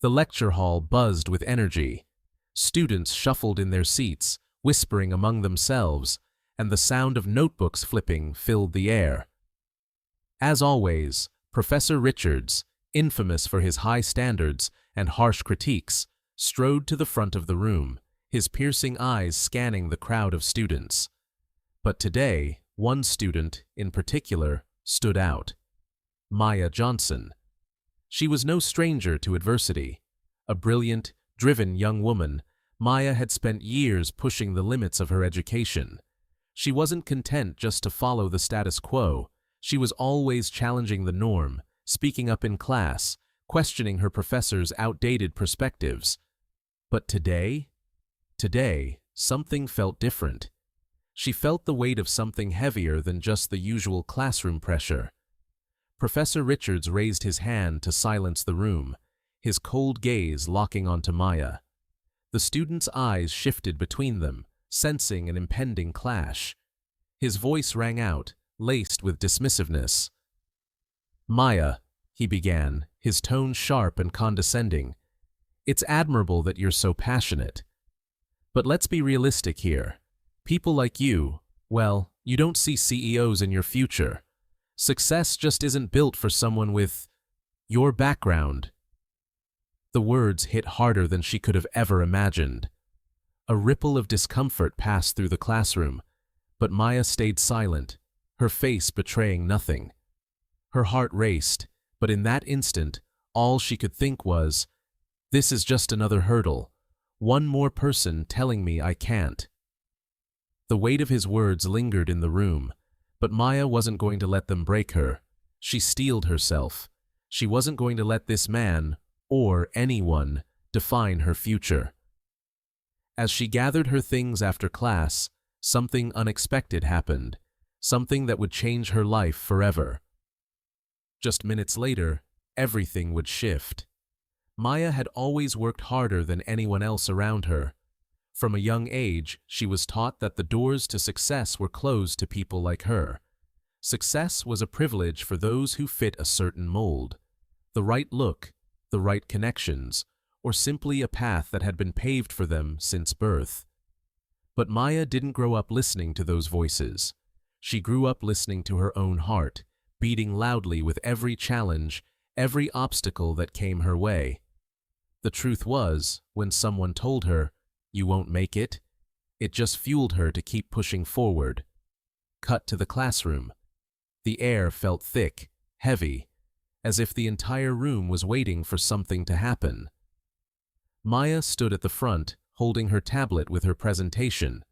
The lecture hall buzzed with energy. Students shuffled in their seats, whispering among themselves, and the sound of notebooks flipping filled the air. As always, Professor Richards, infamous for his high standards and harsh critiques, strode to the front of the room, his piercing eyes scanning the crowd of students. But today, one student, in particular, stood out. Maya Johnson. She was no stranger to adversity. A brilliant, driven young woman, Maya had spent years pushing the limits of her education. She wasn't content just to follow the status quo. She was always challenging the norm, speaking up in class, questioning her professors' outdated perspectives. But today, something felt different. She felt the weight of something heavier than just the usual classroom pressure. Professor Richards raised his hand to silence the room, his cold gaze locking onto Maya. The students' eyes shifted between them, sensing an impending clash. His voice rang out, laced with dismissiveness. "Maya," he began, his tone sharp and condescending, "it's admirable that you're so passionate. But let's be realistic here. People like you, well, you don't see CEOs in your future. Success just isn't built for someone with your background." The words hit harder than she could have ever imagined. A ripple of discomfort passed through the classroom, but Maya stayed silent, her face betraying nothing. Her heart raced, but in that instant, all she could think was, "This is just another hurdle. One more person telling me I can't." The weight of his words lingered in the room, but Maya wasn't going to let them break her. She steeled herself. She wasn't going to let this man, or anyone, define her future. As she gathered her things after class, something unexpected happened, something that would change her life forever. Just minutes later, everything would shift. Maya had always worked harder than anyone else around her. From a young age, she was taught that the doors to success were closed to people like her. Success was a privilege for those who fit a certain mold. The right look, the right connections, or simply a path that had been paved for them since birth. But Maya didn't grow up listening to those voices. She grew up listening to her own heart, beating loudly with every challenge, every obstacle that came her way. The truth was, when someone told her, "You won't make it," it just fueled her to keep pushing forward. Cut to the classroom. The air felt thick, heavy, as if the entire room was waiting for something to happen. Maya stood at the front, holding her tablet with her presentation.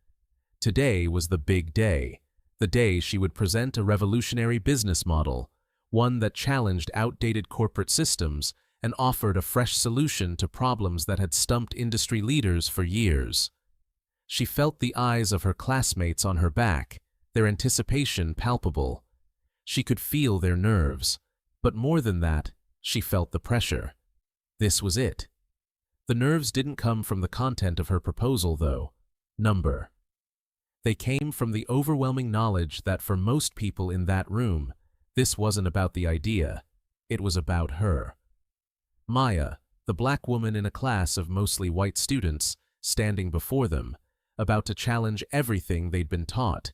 Today was the big day, the day she would present a revolutionary business model, one that challenged outdated corporate systems and offered a fresh solution to problems that had stumped industry leaders for years. She felt the eyes of her classmates on her back, their anticipation palpable. She could feel their nerves, but more than that, she felt the pressure. This was it. The nerves didn't come from the content of her proposal, though. Number. They came from the overwhelming knowledge that for most people in that room, this wasn't about the idea, it was about her. Maya, the black woman in a class of mostly white students, standing before them, about to challenge everything they'd been taught.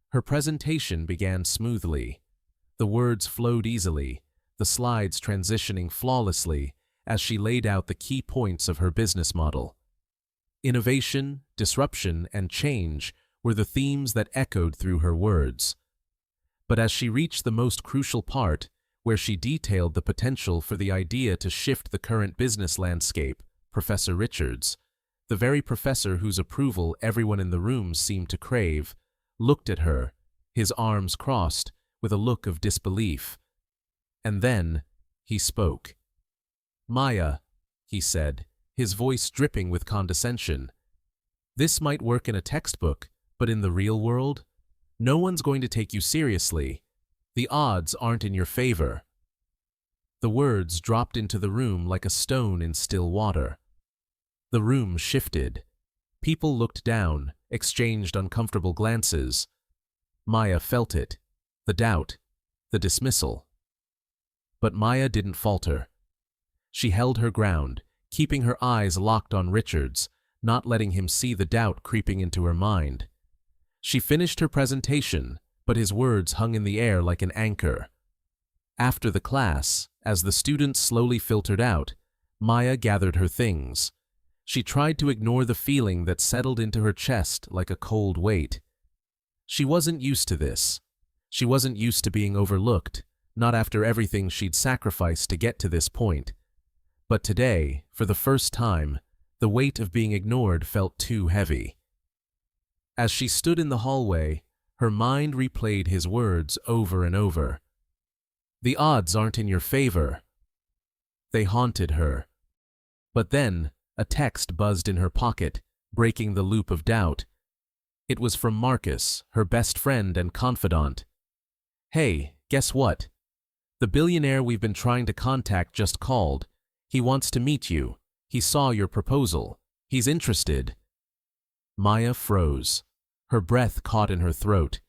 Her presentation began smoothly. The words flowed easily, the slides transitioning flawlessly as she laid out the key points of her business model. Innovation, disruption, and change were the themes that echoed through her words. But as she reached the most crucial part, where she detailed the potential for the idea to shift the current business landscape, Professor Richards, the very professor whose approval everyone in the room seemed to crave, looked at her, his arms crossed, with a look of disbelief. And then, he spoke. "Maya," he said, his voice dripping with condescension, "this might work in a textbook, but in the real world, no one's going to take you seriously. The odds aren't in your favor." The words dropped into the room like a stone in still water. The room shifted. People looked down, exchanged uncomfortable glances. Maya felt it, the doubt, the dismissal. But Maya didn't falter. She held her ground, keeping her eyes locked on Richards, not letting him see the doubt creeping into her mind. She finished her presentation, but his words hung in the air like an anchor. After the class, as the students slowly filtered out, Maya gathered her things. She tried to ignore the feeling that settled into her chest like a cold weight. She wasn't used to this. She wasn't used to being overlooked, not after everything she'd sacrificed to get to this point. But today, for the first time, the weight of being ignored felt too heavy. As she stood in the hallway, her mind replayed his words over and over. The odds aren't in your favor. They haunted her. But then, a text buzzed in her pocket, breaking the loop of doubt. It was from Marcus, her best friend and confidant. Hey, guess what? The billionaire we've been trying to contact just called. He wants to meet you. He saw your proposal. He's interested. Maya froze. Her breath caught in her throat.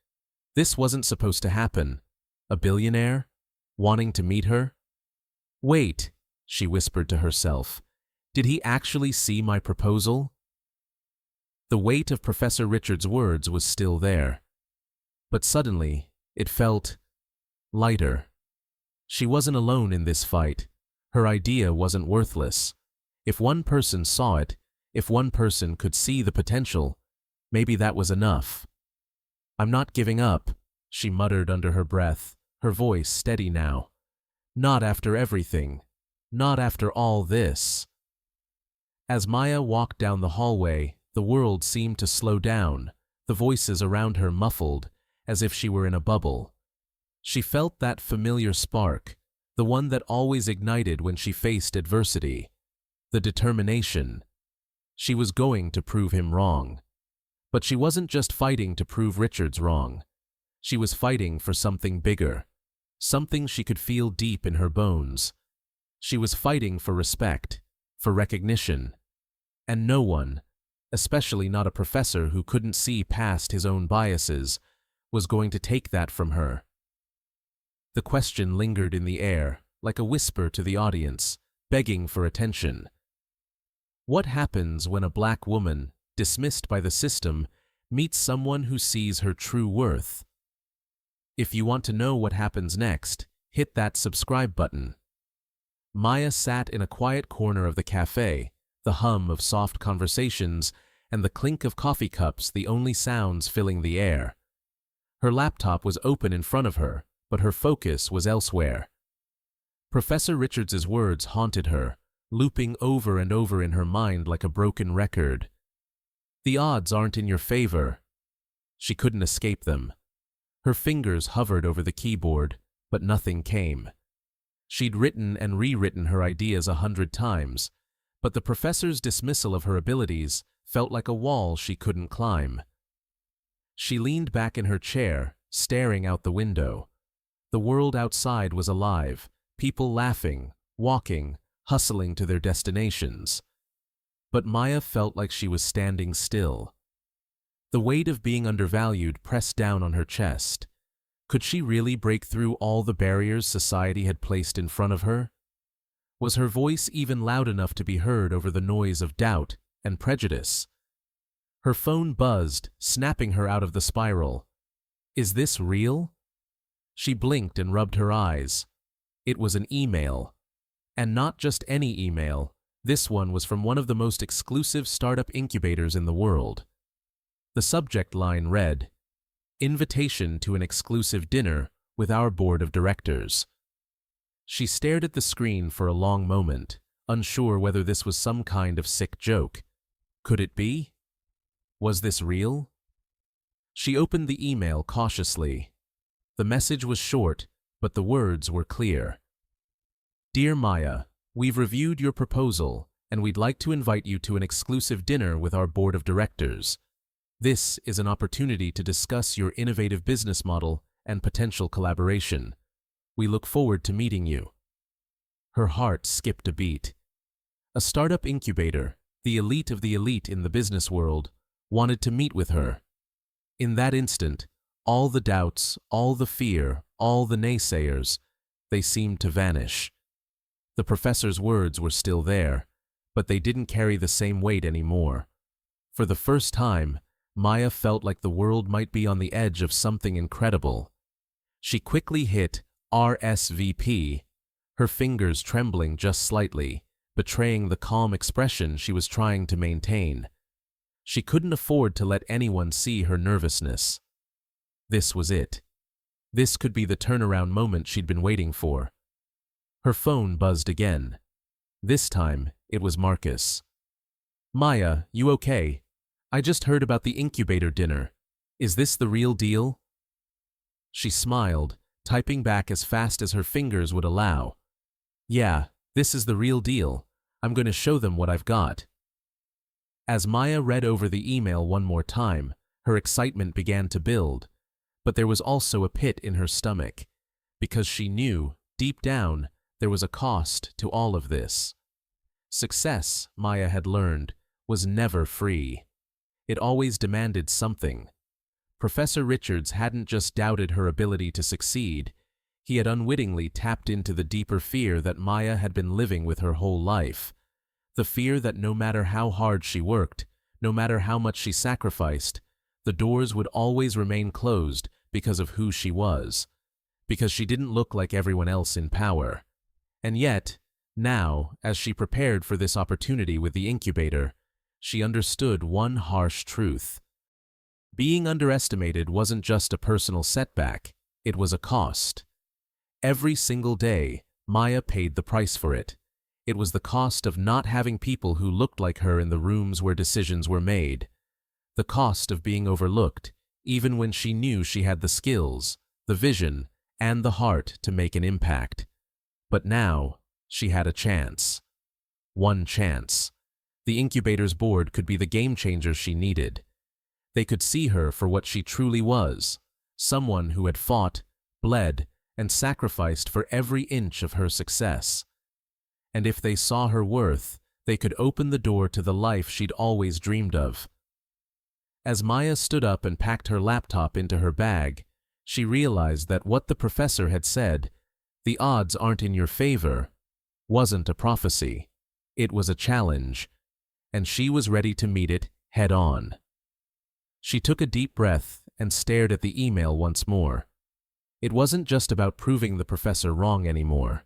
This wasn't supposed to happen. A billionaire? Wanting to meet her? Wait, she whispered to herself. Did he actually see my proposal? The weight of Professor Richards' words was still there. But suddenly, it felt lighter. She wasn't alone in this fight. Her idea wasn't worthless. If one person saw it, if one person could see the potential, maybe that was enough. I'm not giving up, she muttered under her breath, her voice steady now. Not after everything. Not after all this. As Maya walked down the hallway, the world seemed to slow down, the voices around her muffled, as if she were in a bubble. She felt that familiar spark, the one that always ignited when she faced adversity. The determination. She was going to prove him wrong. But she wasn't just fighting to prove Richards wrong. She was fighting for something bigger, something she could feel deep in her bones. She was fighting for respect, for recognition. And no one, especially not a professor who couldn't see past his own biases, was going to take that from her. The question lingered in the air, like a whisper to the audience, begging for attention. What happens when a black woman, dismissed by the system, meets someone who sees her true worth? If you want to know what happens next, hit that subscribe button. Maya sat in a quiet corner of the cafe, the hum of soft conversations and the clink of coffee cups the only sounds filling the air. Her laptop was open in front of her, but her focus was elsewhere. Professor Richards's words haunted her, looping over and over in her mind like a broken record. The odds aren't in your favor. She couldn't escape them. Her fingers hovered over the keyboard, but nothing came. She'd written and rewritten her ideas 100 times, but the professor's dismissal of her abilities felt like a wall she couldn't climb. She leaned back in her chair, staring out the window. The world outside was alive, people laughing, walking, hustling to their destinations. But Maya felt like she was standing still. The weight of being undervalued pressed down on her chest. Could she really break through all the barriers society had placed in front of her? Was her voice even loud enough to be heard over the noise of doubt and prejudice? Her phone buzzed, snapping her out of the spiral. Is this real? She blinked and rubbed her eyes. It was an email. And not just any email. This one was from one of the most exclusive startup incubators in the world. The subject line read, "Invitation to an exclusive dinner with our board of directors." She stared at the screen for a long moment, unsure whether this was some kind of sick joke. Could it be? Was this real? She opened the email cautiously. The message was short, but the words were clear. Dear Maya, we've reviewed your proposal, and we'd like to invite you to an exclusive dinner with our board of directors. This is an opportunity to discuss your innovative business model and potential collaboration. We look forward to meeting you. Her heart skipped a beat. A startup incubator, the elite of the elite in the business world, wanted to meet with her. In that instant, all the doubts, all the fear, all the naysayers, they seemed to vanish. The professor's words were still there, but they didn't carry the same weight anymore. For the first time, Maya felt like the world might be on the edge of something incredible. She quickly hit RSVP, her fingers trembling just slightly, betraying the calm expression she was trying to maintain. She couldn't afford to let anyone see her nervousness. This was it. This could be the turnaround moment she'd been waiting for. Her phone buzzed again. This time, it was Marcus. "Maya, you okay? I just heard about the incubator dinner. Is this the real deal?" She smiled, typing back as fast as her fingers would allow. "Yeah, this is the real deal. I'm going to show them what I've got." As Maya read over the email one more time, her excitement began to build, but there was also a pit in her stomach, because she knew, deep down, there was a cost to all of this. Success, Maya had learned, was never free. It always demanded something. Professor Richards hadn't just doubted her ability to succeed, he had unwittingly tapped into the deeper fear that Maya had been living with her whole life. The fear that no matter how hard she worked, no matter how much she sacrificed, the doors would always remain closed because of who she was, because she didn't look like everyone else in power. And yet, now, as she prepared for this opportunity with the incubator, she understood one harsh truth. Being underestimated wasn't just a personal setback, it was a cost. Every single day, Maya paid the price for it. It was the cost of not having people who looked like her in the rooms where decisions were made. The cost of being overlooked, even when she knew she had the skills, the vision, and the heart to make an impact. But now, she had a chance. One chance. The incubator's board could be the game changer she needed. They could see her for what she truly was, someone who had fought, bled, and sacrificed for every inch of her success. And if they saw her worth, they could open the door to the life she'd always dreamed of. As Maya stood up and packed her laptop into her bag, she realized that what the professor had said, "The odds aren't in your favor," wasn't a prophecy. It was a challenge, and she was ready to meet it head on. She took a deep breath and stared at the email once more. It wasn't just about proving the professor wrong anymore.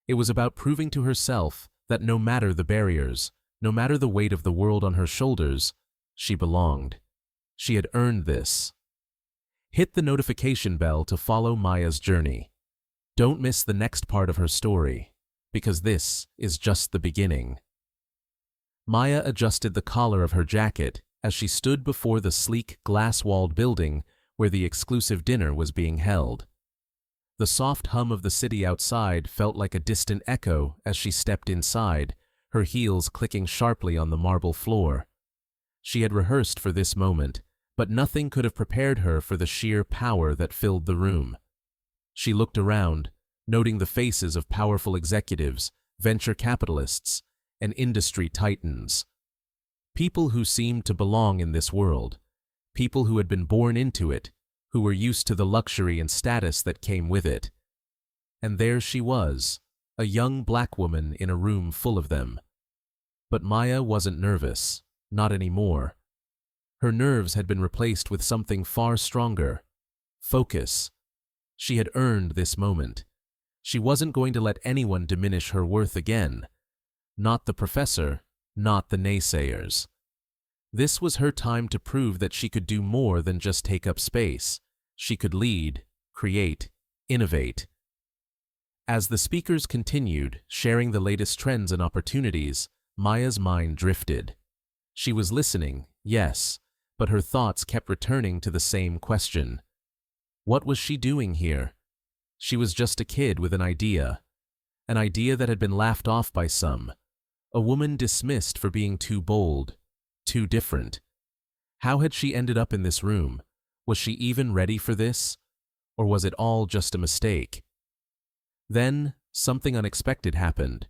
It was about proving to herself that no matter the barriers, no matter the weight of the world on her shoulders, she belonged. She had earned this. Hit the notification bell to follow Maya's journey. Don't miss the next part of her story, because this is just the beginning. Maya adjusted the collar of her jacket as she stood before the sleek, glass-walled building where the exclusive dinner was being held. The soft hum of the city outside felt like a distant echo as she stepped inside, her heels clicking sharply on the marble floor. She had rehearsed for this moment, but nothing could have prepared her for the sheer power that filled the room. She looked around, noting the faces of powerful executives, venture capitalists, and industry titans. People who seemed to belong in this world, people who had been born into it, who were used to the luxury and status that came with it. And there she was, a young black woman in a room full of them. But Maya wasn't nervous, not anymore. Her nerves had been replaced with something far stronger: focus. She had earned this moment. She wasn't going to let anyone diminish her worth again. Not the professor, not the naysayers. This was her time to prove that she could do more than just take up space. She could lead, create, innovate. As the speakers continued, sharing the latest trends and opportunities, Maya's mind drifted. She was listening, yes, but her thoughts kept returning to the same question. What was she doing here? She was just a kid with an idea that had been laughed off by some, a woman dismissed for being too bold, too different. How had she ended up in this room? Was she even ready for this? Or was it all just a mistake? Then, something unexpected happened.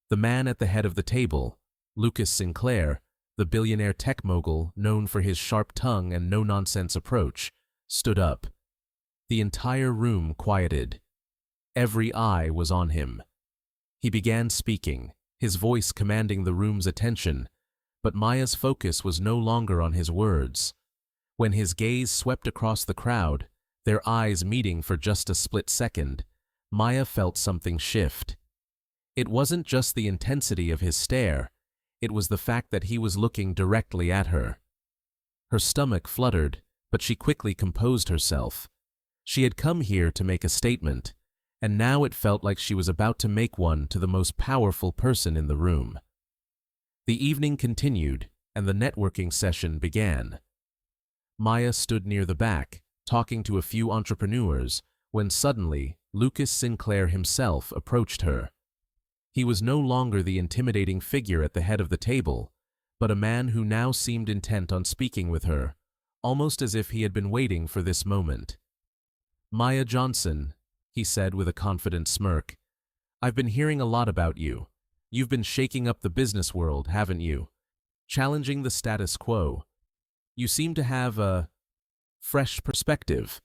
The man at the head of the table, Lucas Sinclair, the billionaire tech mogul known for his sharp tongue and no-nonsense approach, stood up. The entire room quieted. Every eye was on him. He began speaking, his voice commanding the room's attention, but Maya's focus was no longer on his words. When his gaze swept across the crowd, their eyes meeting for just a split second, Maya felt something shift. It wasn't just the intensity of his stare, it was the fact that he was looking directly at her. Her stomach fluttered, but she quickly composed herself. She had come here to make a statement, and now it felt like she was about to make one to the most powerful person in the room. The evening continued, and the networking session began. Maya stood near the back, talking to a few entrepreneurs, when suddenly Lucas Sinclair himself approached her. He was no longer the intimidating figure at the head of the table, but a man who now seemed intent on speaking with her, almost as if he had been waiting for this moment. "Maya Johnson," he said with a confident smirk, "I've been hearing a lot about you. You've been shaking up the business world, haven't you? Challenging the status quo. You seem to have a fresh perspective."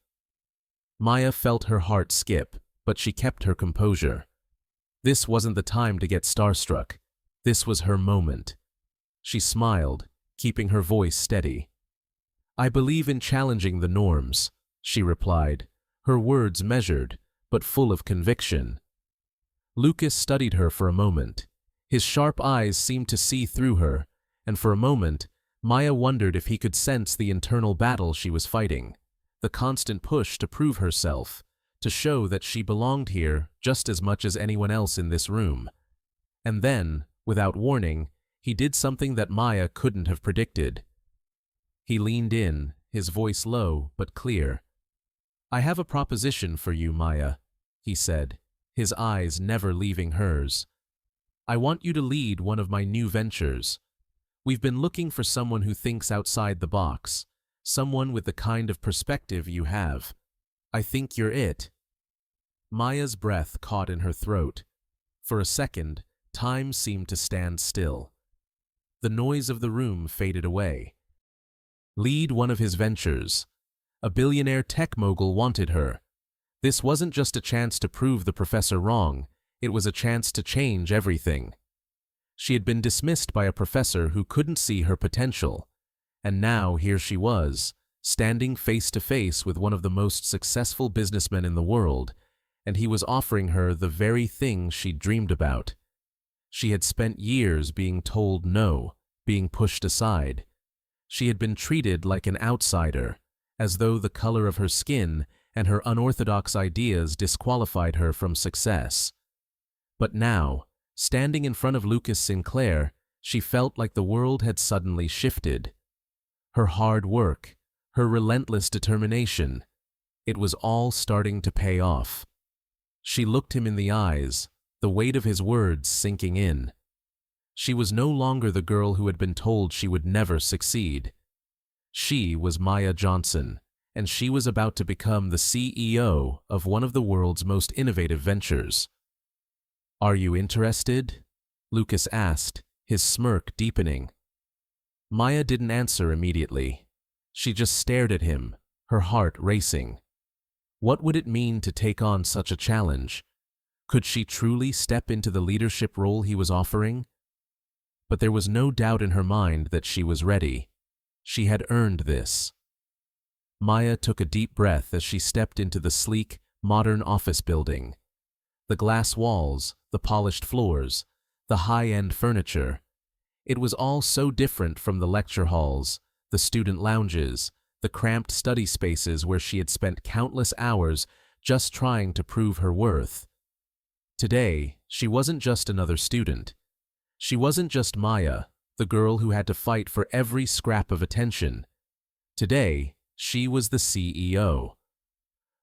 Maya felt her heart skip, but she kept her composure. This wasn't the time to get starstruck. This was her moment. She smiled, keeping her voice steady. "I believe in challenging the norms," she replied, her words measured, but full of conviction. Lucas studied her for a moment. His sharp eyes seemed to see through her, and for a moment, Maya wondered if he could sense the internal battle she was fighting, the constant push to prove herself, to show that she belonged here just as much as anyone else in this room. And then, without warning, he did something that Maya couldn't have predicted. He leaned in, his voice low but clear. "I have a proposition for you, Maya," he said, his eyes never leaving hers. "I want you to lead one of my new ventures. We've been looking for someone who thinks outside the box, someone with the kind of perspective you have. I think you're it." Maya's breath caught in her throat. For a second, time seemed to stand still. The noise of the room faded away. Lead one of his ventures. A billionaire tech mogul wanted her. This wasn't just a chance to prove the professor wrong, it was a chance to change everything. She had been dismissed by a professor who couldn't see her potential, and now here she was, standing face to face with one of the most successful businessmen in the world, and he was offering her the very thing she'd dreamed about. She had spent years being told no, being pushed aside. She had been treated like an outsider, as though the color of her skin and her unorthodox ideas disqualified her from success. But now, standing in front of Lucas Sinclair, she felt like the world had suddenly shifted. Her hard work, her relentless determination, it was all starting to pay off. She looked him in the eyes, the weight of his words sinking in. She was no longer the girl who had been told she would never succeed. She was Maya Johnson, and she was about to become the CEO of one of the world's most innovative ventures. "Are you interested?" Lucas asked, his smirk deepening. Maya didn't answer immediately. She just stared at him, her heart racing. What would it mean to take on such a challenge? Could she truly step into the leadership role he was offering? But there was no doubt in her mind that she was ready. She had earned this. Maya took a deep breath as she stepped into the sleek, modern office building. The glass walls, the polished floors, the high-end furniture. It was all so different from the lecture halls, the student lounges, the cramped study spaces where she had spent countless hours just trying to prove her worth. Today, she wasn't just another student. She wasn't just Maya, the girl who had to fight for every scrap of attention. Today, she was the CEO.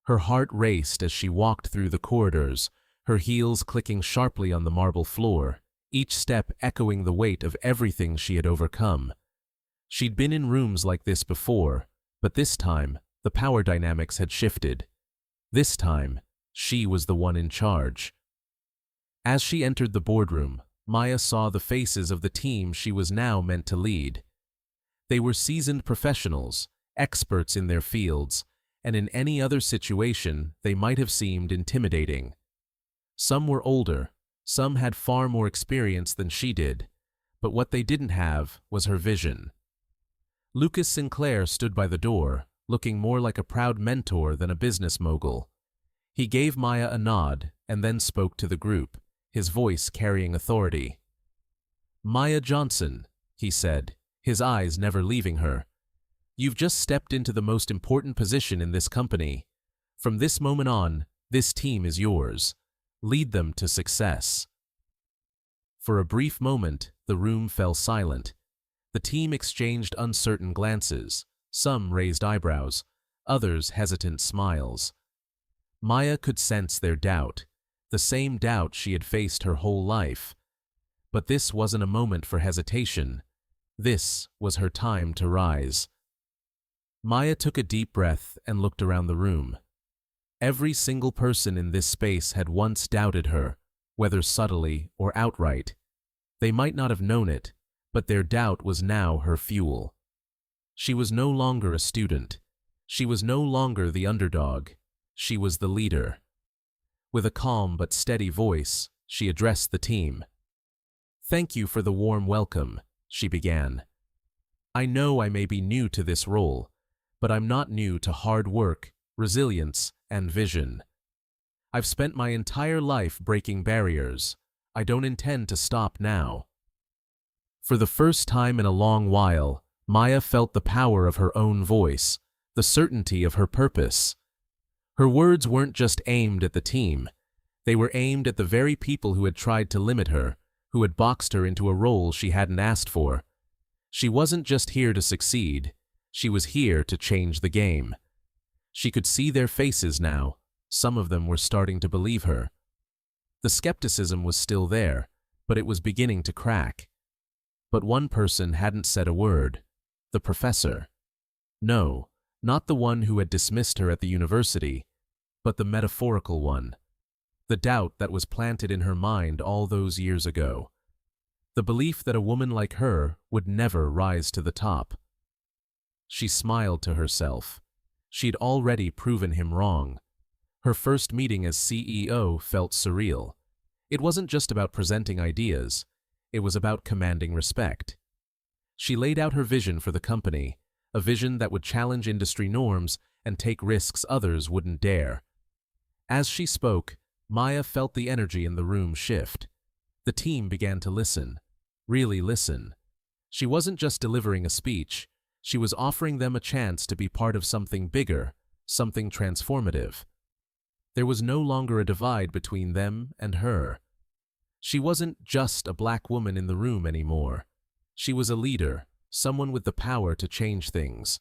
Her heart raced as she walked through the corridors, her heels clicking sharply on the marble floor, each step echoing the weight of everything she had overcome. She'd been in rooms like this before, but this time, the power dynamics had shifted. This time, she was the one in charge. As she entered the boardroom, Maya saw the faces of the team she was now meant to lead. They were seasoned professionals, experts in their fields, and in any other situation they might have seemed intimidating. Some were older, Some had far more experience than she did, but what they didn't have was her vision. Lucas Sinclair stood by the door, looking more like a proud mentor than a business mogul. He gave Maya a nod and then spoke to the group, his voice carrying authority. "Maya Johnson," he said, his eyes never leaving her. "You've just stepped into the most important position in this company. From this moment on, this team is yours. Lead them to success." For a brief moment, the room fell silent. The team exchanged uncertain glances, some raised eyebrows, others hesitant smiles. Maya could sense their doubt, the same doubt she had faced her whole life. But this wasn't a moment for hesitation. This was her time to rise. Maya took a deep breath and looked around the room. Every single person in this space had once doubted her, whether subtly or outright. They might not have known it, but their doubt was now her fuel. She was no longer a student. She was no longer the underdog. She was the leader. With a calm but steady voice, she addressed the team. "Thank you for the warm welcome," she began. "I know I may be new to this role, but I'm not new to hard work, resilience, and vision. I've spent my entire life breaking barriers. I don't intend to stop now." For the first time in a long while, Maya felt the power of her own voice, the certainty of her purpose. Her words weren't just aimed at the team. They were aimed at the very people who had tried to limit her, who had boxed her into a role she hadn't asked for. She wasn't just here to succeed. She was here to change the game. She could see their faces now. Some of them were starting to believe her. The skepticism was still there, but it was beginning to crack. But one person hadn't said a word. The professor. No, not the one who had dismissed her at the university, but the metaphorical one. The doubt that was planted in her mind all those years ago. The belief that a woman like her would never rise to the top. She smiled to herself. She'd already proven him wrong. Her first meeting as CEO felt surreal. It wasn't just about presenting ideas. It was about commanding respect. She laid out her vision for the company, a vision that would challenge industry norms and take risks others wouldn't dare. As she spoke, Maya felt the energy in the room shift. The team began to listen, really listen. She wasn't just delivering a speech, she was offering them a chance to be part of something bigger, something transformative. There was no longer a divide between them and her. She wasn't just a black woman in the room anymore. She was a leader, someone with the power to change things.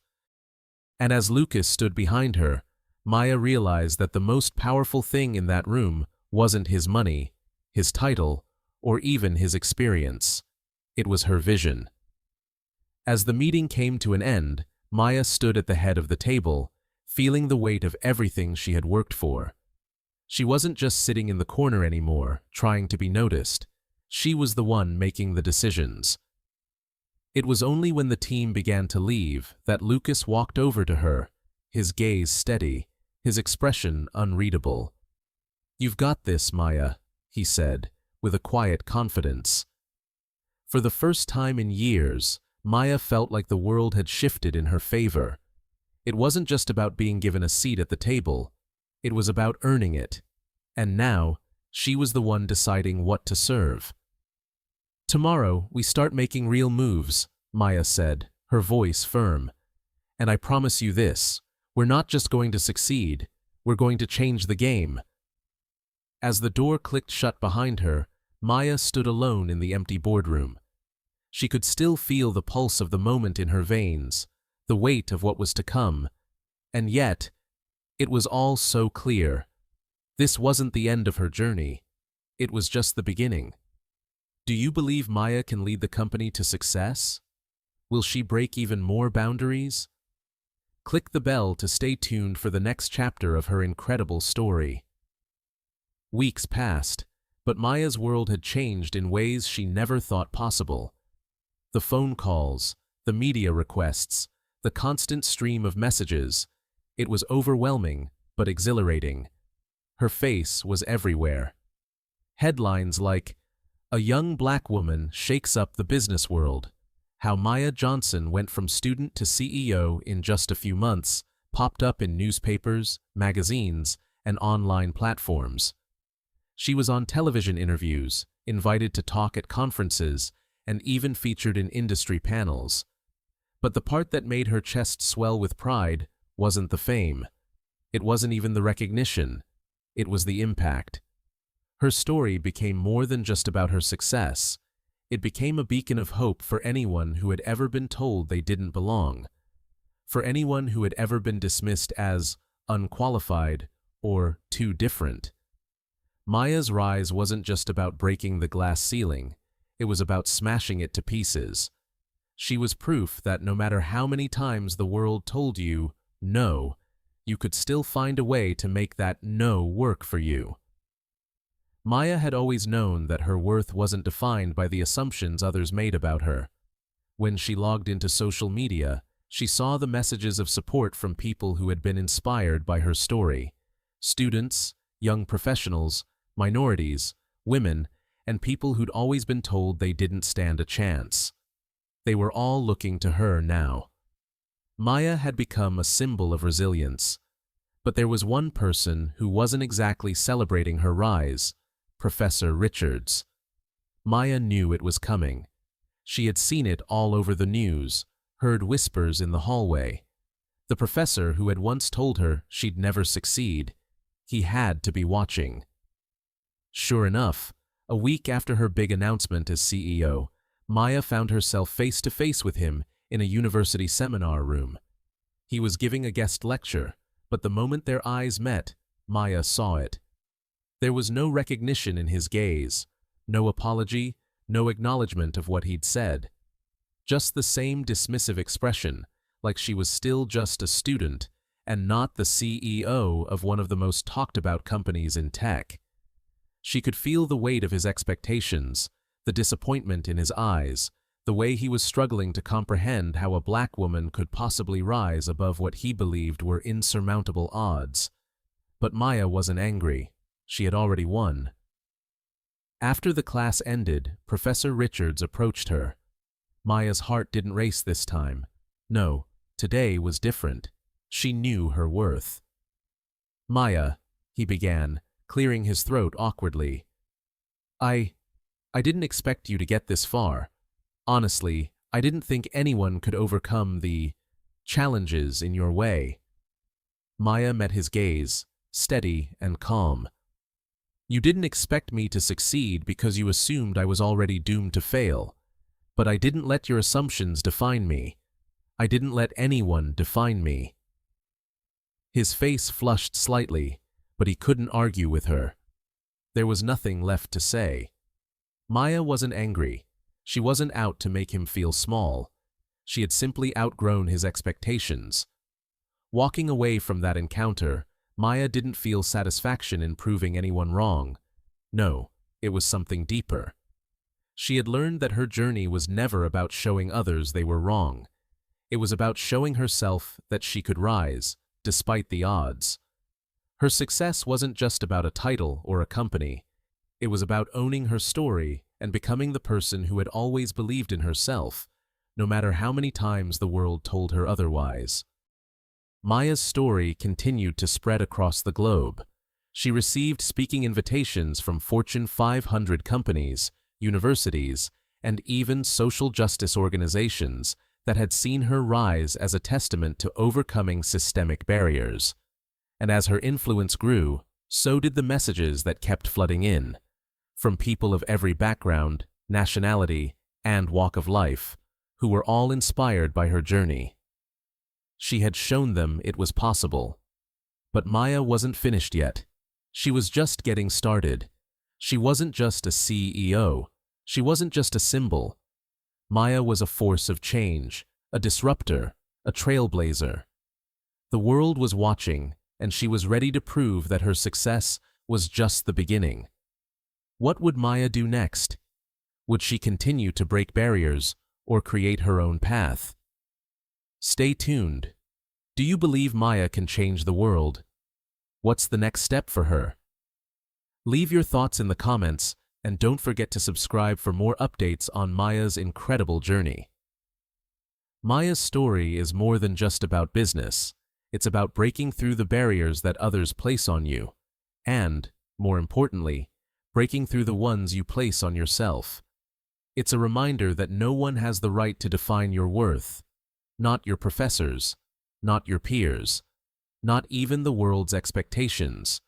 And as Lucas stood behind her, Maya realized that the most powerful thing in that room wasn't his money, his title, or even his experience. It was her vision. As the meeting came to an end, Maya stood at the head of the table, feeling the weight of everything she had worked for. She wasn't just sitting in the corner anymore, trying to be noticed. She was the one making the decisions. It was only when the team began to leave that Lucas walked over to her, his gaze steady, his expression unreadable. "You've got this, Maya," he said, with a quiet confidence. For the first time in years, Maya felt like the world had shifted in her favor. It wasn't just about being given a seat at the table. It was about earning it. And now, she was the one deciding what to serve. "Tomorrow, we start making real moves," Maya said, her voice firm. "And I promise you this, we're not just going to succeed, we're going to change the game." As the door clicked shut behind her, Maya stood alone in the empty boardroom. She could still feel the pulse of the moment in her veins, the weight of what was to come. And yet, it was all so clear. This wasn't the end of her journey. It was just the beginning. Do you believe Maya can lead the company to success? Will she break even more boundaries? Click the bell to stay tuned for the next chapter of her incredible story. Weeks passed, but Maya's world had changed in ways she never thought possible. The phone calls, the media requests, the constant stream of messages. It was overwhelming, but exhilarating. Her face was everywhere. Headlines like, "A young black woman shakes up the business world," "How Maya Johnson went from student to CEO in just a few months," popped up in newspapers, magazines, and online platforms. She was on television interviews, invited to talk at conferences, and even featured in industry panels. But the part that made her chest swell with pride wasn't the fame. It wasn't even the recognition. It was the impact. Her story became more than just about her success. It became a beacon of hope for anyone who had ever been told they didn't belong, for anyone who had ever been dismissed as unqualified or too different. Maya's rise wasn't just about breaking the glass ceiling. It was about smashing it to pieces. She was proof that no matter how many times the world told you no, you could still find a way to make that no work for you. Maya had always known that her worth wasn't defined by the assumptions others made about her. When she logged into social media, she saw the messages of support from people who had been inspired by her story: students, young professionals, minorities, women, and people who'd always been told they didn't stand a chance. They were all looking to her now. Maya had become a symbol of resilience. But there was one person who wasn't exactly celebrating her rise: Professor Richards. Maya knew it was coming. She had seen it all over the news, heard whispers in the hallway. The professor who had once told her she'd never succeed, he had to be watching. Sure enough, a week after her big announcement as CEO, Maya found herself face to face with him in a university seminar room. He was giving a guest lecture, but the moment their eyes met, Maya saw it. There was no recognition in his gaze, no apology, no acknowledgement of what he'd said. Just the same dismissive expression, like she was still just a student and not the CEO of one of the most talked about companies in tech. She could feel the weight of his expectations, the disappointment in his eyes, the way he was struggling to comprehend how a black woman could possibly rise above what he believed were insurmountable odds. But Maya wasn't angry. She had already won. After the class ended, Professor Richards approached her. Maya's heart didn't race this time. No, today was different. She knew her worth. "Maya," he began, clearing his throat awkwardly. I didn't expect you to get this far. Honestly, I didn't think anyone could overcome the challenges in your way." Maya met his gaze, steady and calm. "You didn't expect me to succeed because you assumed I was already doomed to fail. But I didn't let your assumptions define me. I didn't let anyone define me." His face flushed slightly, but he couldn't argue with her. There was nothing left to say. Maya wasn't angry. She wasn't out to make him feel small. She had simply outgrown his expectations. Walking away from that encounter, Maya didn't feel satisfaction in proving anyone wrong. No, it was something deeper. She had learned that her journey was never about showing others they were wrong. It was about showing herself that she could rise, despite the odds. Her success wasn't just about a title or a company. It was about owning her story and becoming the person who had always believed in herself, no matter how many times the world told her otherwise. Maya's story continued to spread across the globe. She received speaking invitations from Fortune 500 companies, universities, and even social justice organizations that had seen her rise as a testament to overcoming systemic barriers. And as her influence grew, so did the messages that kept flooding in, from people of every background, nationality, and walk of life, who were all inspired by her journey. She had shown them it was possible. But Maya wasn't finished yet. She was just getting started. She wasn't just a CEO. She wasn't just a symbol. Maya was a force of change, a disruptor, a trailblazer. The world was watching, and she was ready to prove that her success was just the beginning. What would Maya do next? Would she continue to break barriers or create her own path? Stay tuned. Do you believe Maya can change the world? What's the next step for her? Leave your thoughts in the comments and don't forget to subscribe for more updates on Maya's incredible journey. Maya's story is more than just about business. It's about breaking through the barriers that others place on you, and, more importantly, breaking through the ones you place on yourself. It's a reminder that no one has the right to define your worth, not your professors, not your peers, not even the world's expectations.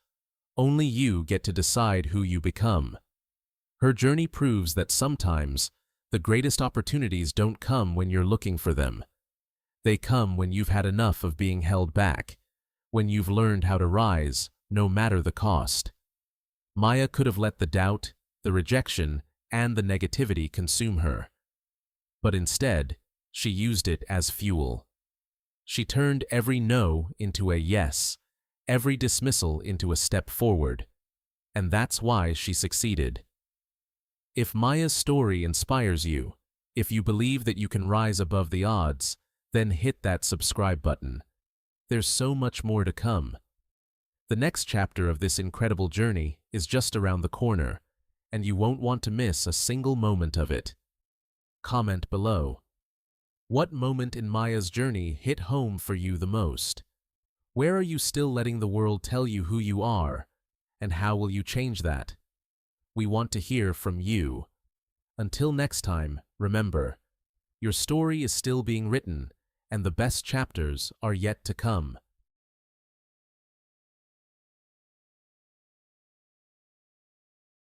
Only you get to decide who you become. Her journey proves that sometimes the greatest opportunities don't come when you're looking for them. They come when you've had enough of being held back, when you've learned how to rise, no matter the cost. Maya could have let the doubt, the rejection, and the negativity consume her. But instead, she used it as fuel. She turned every no into a yes, every dismissal into a step forward. And that's why she succeeded. If Maya's story inspires you, if you believe that you can rise above the odds, then hit that subscribe button. There's so much more to come. The next chapter of this incredible journey is just around the corner, and you won't want to miss a single moment of it. Comment below. What moment in Maya's journey hit home for you the most? Where are you still letting the world tell you who you are, and how will you change that? We want to hear from you. Until next time, remember, your story is still being written, and the best chapters are yet to come.